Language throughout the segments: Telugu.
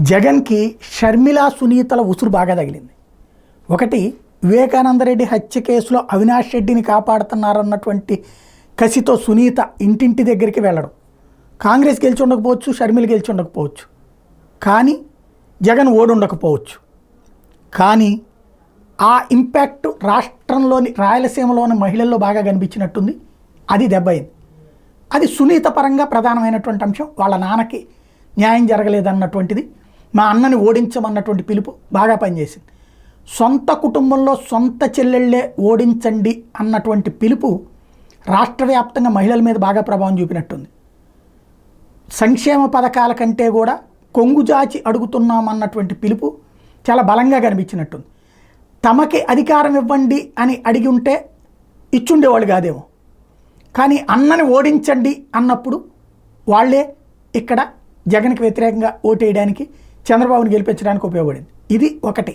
జగన్కి షర్మిల సునీతల ఉసురు బాగా తగిలింది. ఒకటి, వివేకానందరెడ్డి హత్య కేసులో అవినాష్ రెడ్డిని కాపాడుతున్నారన్నటువంటి కసితో సునీత ఇంటింటి దగ్గరికి వెళ్ళడం. కాంగ్రెస్ గెలిచి ఉండకపోవచ్చు, షర్మిల గెలిచి ఉండకపోవచ్చు, కానీ జగన్ ఓడి ఉండకపోవచ్చు, కానీ ఆ ఇంపాక్ట్ రాష్ట్రంలోని రాయలసీమలోని మహిళల్లో బాగా కనిపించినట్టుంది. అది దెబ్బయింది. అది సునీత పరంగా ప్రధానమైనటువంటి అంశం. వాళ్ళ నాన్నకి న్యాయం జరగలేదన్నటువంటిది, మా అన్నని ఓడించమన్నటువంటి పిలుపు బాగా పనిచేసింది. సొంత కుటుంబంలో సొంత చెల్లెళ్ళే ఓడించండి అన్నటువంటి పిలుపు రాష్ట్ర వ్యాప్తంగా మహిళల మీద బాగా ప్రభావం చూపినట్టుంది. సంక్షేమ పథకాల కంటే కూడా కొంగుజాచి అడుగుతున్నామన్నటువంటి పిలుపు చాలా బలంగా కనిపించినట్టుంది. తమకి అధికారం ఇవ్వండి అని అడిగి ఉంటే ఇచ్చుండేవాళ్ళు కాదేమో, కానీ అన్నని ఓడించండి అన్నప్పుడు వాళ్ళే ఇక్కడ జగన్కి వ్యతిరేకంగా ఓటేయడానికి, చంద్రబాబుని గెలిపించడానికి ఉపయోగపడింది. ఇది ఒకటి.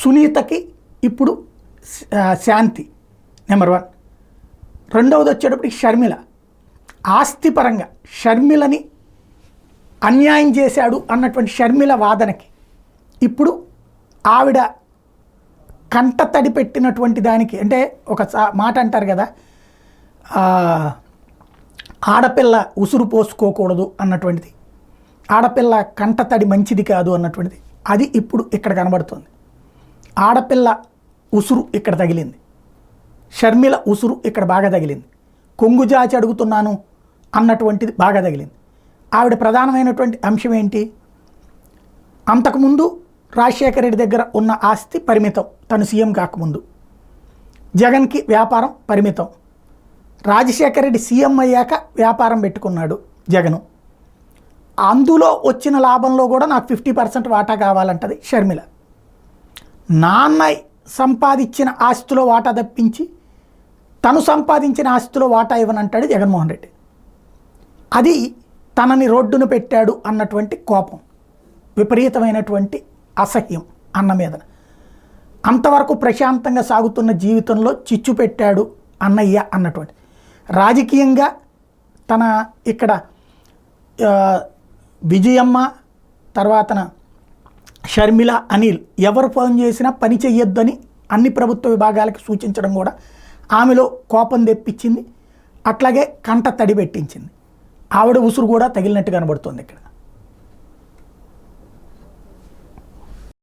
సునీతకి ఇప్పుడు శాంతి నెంబర్ 1. రెండవది వచ్చేటప్పటికి షర్మిల. ఆస్తిపరంగా షర్మిలని అన్యాయం చేశాడు అన్నటువంటి షర్మిల వాదనకి ఇప్పుడు ఆవిడ కంట తడి పెట్టినటువంటి దానికి, అంటే ఒక మాట అంటారు కదా, ఆడపిల్ల ఉసురు పోసుకోకూడదు అన్నటువంటిది, ఆడపిల్ల కంట తడి మంచిది కాదు అన్నటువంటిది, అది ఇప్పుడు ఇక్కడ కనబడుతుంది. ఆడపిల్ల ఉసురు ఇక్కడ తగిలింది, షర్మిల ఉసురు ఇక్కడ బాగా తగిలింది, కొంగుజాచి అడుగుతున్నాను అన్నటువంటిది బాగా తగిలింది. ఆవిడ ప్రధానమైనటువంటి అంశం ఏంటి? అంతకుముందు రాజశేఖర రెడ్డి దగ్గర ఉన్న ఆస్తి పరిమితం, తను సీఎం కాకముందు. జగన్కి వ్యాపారం పరిమితం. రాజశేఖర రెడ్డి సీఎం అయ్యాక వ్యాపారం పెట్టుకున్నాడు జగను. అందులో వచ్చిన లాభంలో కూడా నాకు 50% వాటా కావాలంటది షర్మిల. నాన్న సంపాదించిన ఆస్తిలో వాటా తప్పించి తను సంపాదించిన ఆస్తిలో వాటా ఇవ్వనంటాడు జగన్మోహన్ రెడ్డి. అది తనని రోడ్డున పెట్టాడు అన్నటువంటి కోపం, విపరీతమైనటువంటి అసహ్యం అన్న మీద. అంతవరకు ప్రశాంతంగా సాగుతున్న జీవితంలో చిచ్చు పెట్టాడు అన్నయ్య అన్నటువంటి. రాజకీయంగా తన ఇక్కడ విజయమ్మ, తర్వాతన షర్మిల, అనిల్ ఎవరు ఫోన్ చేసినా పని చెయ్యొద్దని అన్ని ప్రభుత్వ విభాగాలకి సూచించడం కూడా ఆమెలో కోపం తెప్పించింది. అట్లాగే కంట తడి పెట్టించింది. ఆవిడ ఉసురు కూడా తగిలినట్టు కనబడుతుంది ఇక్కడ.